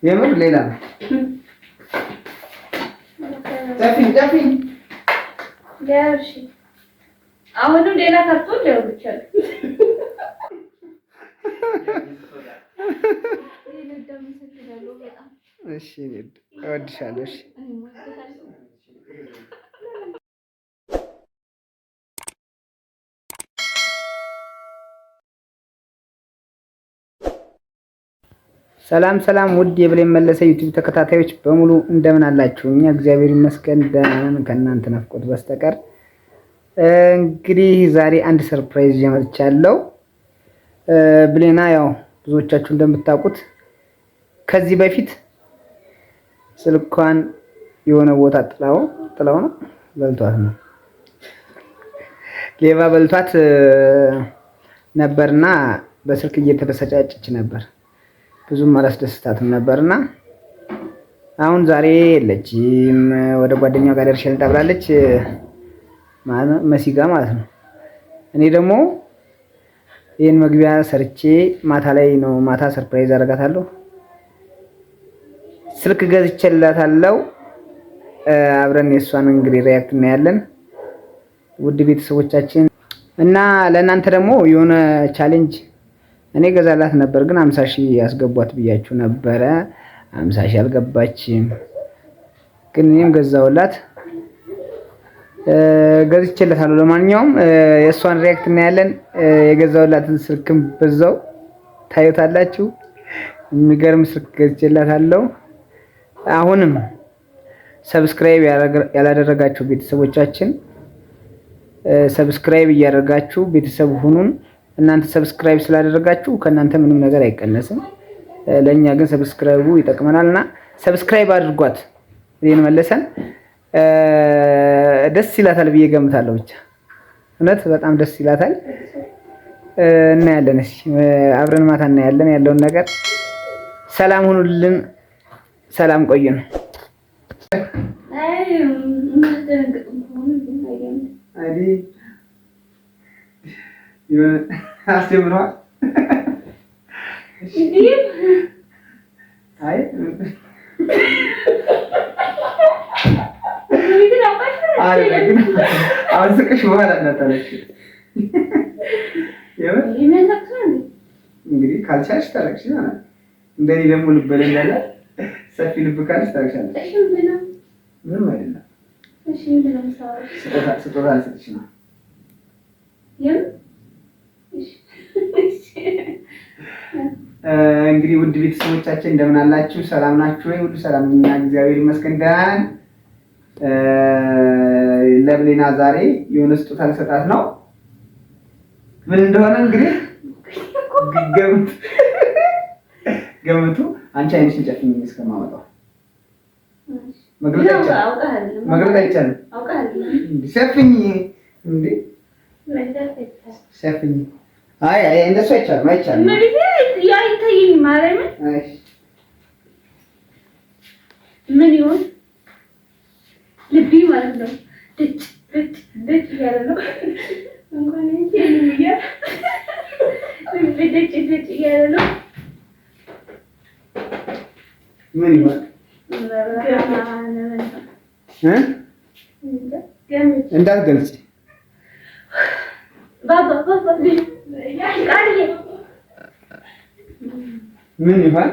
የምር ሌላ ነው። ጨፊኝ ያርሺ አሁንም ሌላ ካርቶን ሊሆን ይችላል። እሺ እወድሻለሁ። እሺ ሰላም ውድ የብሌን መለሰ ዩቲዩብ ተከታታዮች በሙሉ እንደምን አላችሁ? እኛ እግዚአብሔር ይመስገን ደህና ነን፣ ከእናንተ ናፍቆት በስተቀር። እንግዲህ ዛሬ አንድ ሰርፕራይዝ ይዤ መጥቻለሁ። ብሌና ያው ብዙዎቻችሁ እንደምታውቁት ከዚህ በፊት ስልኳን የሆነ ቦታ ጥላው ነው በልቷት ነው ሌባ በልቷት ነበርና በስልክ እየተበሰጫጨች ነበር። ብዙም አላስደስታትም ነበርና አሁን ዛሬ የለችም። ወደ ጓደኛዋ ጋር ደርሼ ልጠብላለች መሲጋ ማለት ነው። እኔ ደግሞ ይሄን መግቢያ ሰርቼ ማታ ሰርፕራይዝ አደርጋታለሁ። ስልክ ገዝቼላታለሁ። አብረን የሷን እንግዲህ ሪያክት እናያለን ውድ ቤተሰቦቻችን። እና ለእናንተ ደግሞ የሆነ ቻሌንጅ እኔ ገዛላት ነበር፣ ግን 50,000 ያስገቧት ብያችሁ ነበረ። 50,000 አልገባችም፣ ግን እኔም ገዛውላት ገዝቼላታለሁ። ለማንኛውም የእሷን ሪያክት እናያለን። የገዛውላትን ስልክም በዛው ታዩታላችሁ። የሚገርም ስልክ ገዝቼላታለሁ። አሁንም ሰብስክራይብ ያላደረጋችሁ ቤተሰቦቻችን ሰብስክራይብ እያደረጋችሁ ቤተሰብ ሁኑን። እናንተ ሰብስክራይብ ስላደረጋችሁ ከእናንተ ምንም ነገር አይቀነስም፣ ለኛ ግን ሰብስክራይቡ ይጠቅመናልና ሰብስክራይብ አድርጓት። ብሌን መለሰን ደስ ይላታል ብዬ ገምታለሁ። ብቻ እውነት በጣም ደስ ይላታል። እናያለን። እሺ አብረን ማታ እናያለን ያለውን ነገር። ሰላም ሁኑልን፣ ሰላም ቆዩን። አስተምሯል። አይ አሁን ስቅሽ በኋላ እናታለች። እንግዲህ ካልቻልሽ ታረቅሽ ይሆናል። እንደኔ ደግሞ ልብ እንዳለ ሰፊ ልብ ካለሽ ታረቅሻለሽ። ምንም አይደለም። ስጦታ ልሰጥሽ ነው። እንግዲህ ውድ ቤተሰቦቻችን እንደምን አላችሁ? ሰላም ናችሁ ወይ? ሁሉ ሰላም ነኝ፣ እግዚአብሔር ይመስገን ደህና ነን። ለብሌና ዛሬ የሆነ ስጦታ ልሰጣት ነው። ምን እንደሆነ እንግዲህ ገምቱ። አንቺ አይንሽን ጨፍኝ እስከማመጣው መግለጽ አይቻልም። ሸፍኝ እንዴ ሸፍኝ። አይ እንደሱ አይቻልም። ምን ይሆን ልቢ ማለት ነው። ደጭ ያለ ነው። እንኳን እንጂ ደጭ ያለ ነው። ምን ይሆን እንዳትገልጪ ባባ ምን ይሆን?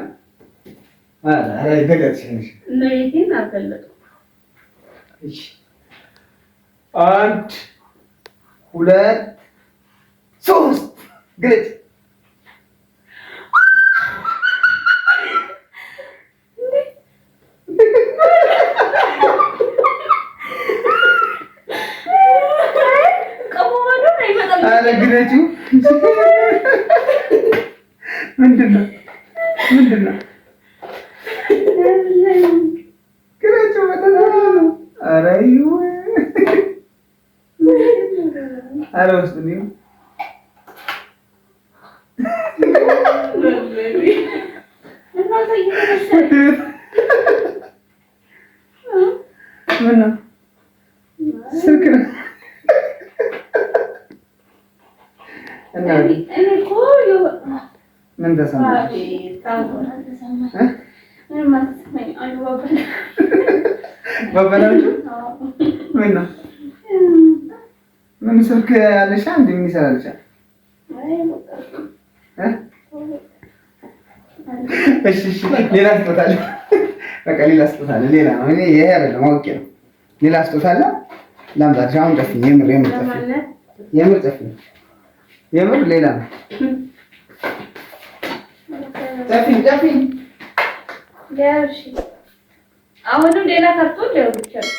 አይ ገለጽሽ ነይቲን አገለጥ። እሺ 1 2 3 ግለጽ። አረ ግለጪ። ምንድነው? ግለጪ በጣም አረ ይሁን። አረ ውስጥ ነው ምን ነው ስልክ ነው እና ምን ተሰማሽ? ምን ነው ምን ስልክ አለሽ? አንድ ምን ይሰራልሻል? እሺ ሌላ ስጦታ አለ። በቃ ሌላ ስጦታ አለ። ሌላ ነው እኔ ይሄ አይደለም አውቄ ነው። ሌላ ስጦታ አለ። ላምጣልሽ። አሁን ጨፍኝ። የምር ጨፍኝ። የምር ሌላ ነው። ጨፍኝ። አሁንም ሌላ ካርቶን ሊሆን ይችላል።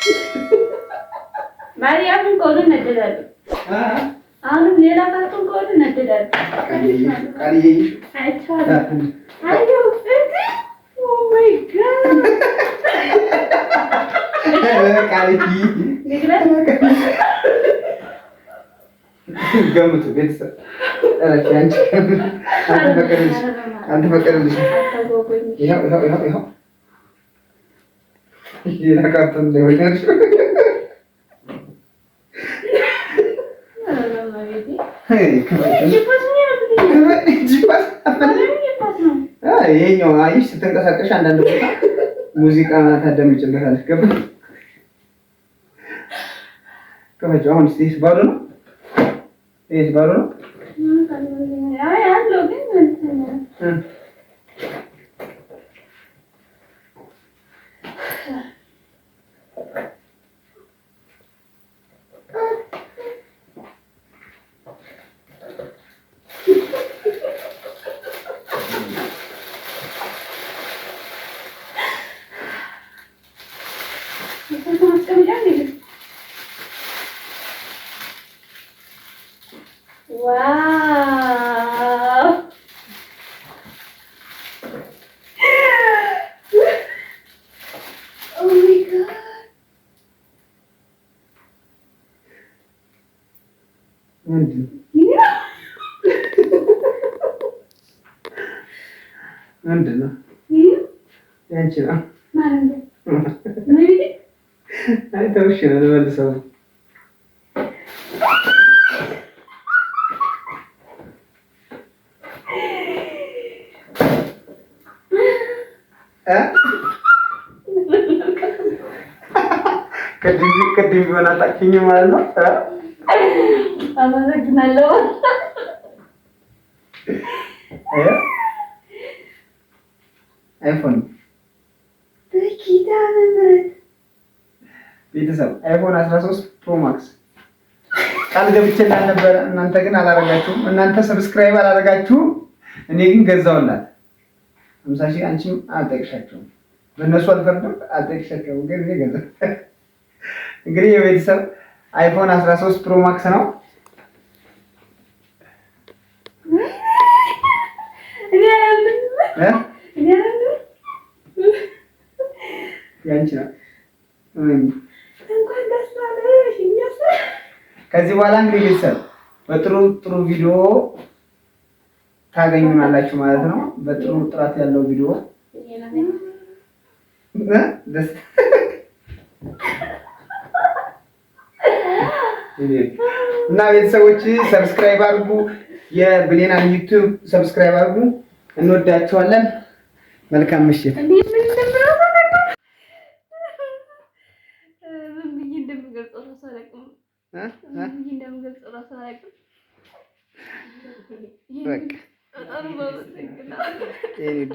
ማርያምን ከሆነ ነደዳለሁ። አሁንም ሌላ ካርቶን ከሆነ ነደዳለሁ። ገምቱ ቤተሰብ። አንተ ፈቀደልሽ። ይኸው ሌላ ካርቶን ሊሆን ይኸኛው አይሽ ስትንቀሳቀሽ አንዳንድ ቦታ ሙዚቃ ታዳምጪበታለሽ። ገባሽ? ከፈጀው አሁን እስኪ ባዶ ነው። ይሄስ ባዶ ነው። አይ አለው ግን ዋው ኦ ማይ ጋድ ምንድን ነው? ያንቺ ነው ማለት ነው። ነብይ አይተውሽ ነው ለመልሰው ቅድም ቢሆን አታውቂኝም ማለት ነው። አመሰግናለሁ። አይፎን ቤተሰብ አይፎን 13 ፕሮ ማክስ ቃል ገብቼላት ነበረ። እናንተ ግን አላረጋችሁም። እናንተ ሰብስክራይብ አላረጋችሁም። እኔ ግን ገዛውላት 50,000። አንቺም አልጠቅሻቸውም። በእነሱ አልፈርድም፣ አልጠቅሻቸውም። ግን እኔ ገዛው። እንግዲህ የቤተሰብ አይፎን 13 ፕሮ ማክስ ነው። ያንቺ ነው። ከዚህ በኋላ እንግዲህ ቤተሰብ በጥሩ ጥሩ ቪዲዮ ታገኙናላችሁ ማለት ነው። በጥሩ ጥራት ያለው ቪዲዮ እና ቤተሰቦች ሰብስክራይብ አድርጉ። የብሌናን ዩቲዩብ ሰብስክራይብ አድርጉ። እንወዳቸዋለን። መልካም ምሽት።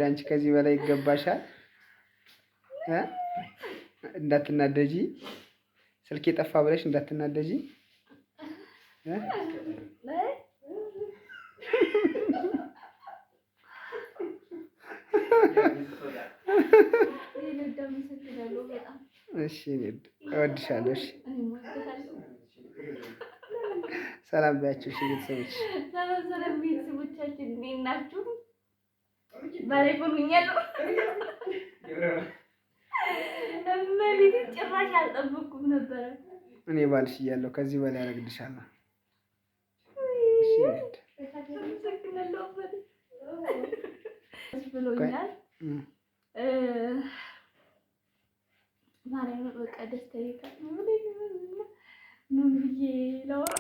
አንቺ ከዚህ በላይ ይገባሻል። እንዳትናደጂ፣ ስልክ የጠፋ ብለሽ እንዳትናደጂ። እሺ እወድሻለሁ። እሺ ሰላም ባያችሁ። እሺ ቤተሰቦች፣ ሰላም ቤተሰቦቻችን እንዴት ናችሁ? ባላይ ሆኛለሁ። እመቤቴ ጭራሽ አልጠበኩም ነበረ። እኔ ባልሽ እያለሁ ከዚህ በላይ አረግልሻለሁ። እሺ ብሎኛል። ማርያም በቃ ደስታዬ ምን ብዬ ላውራ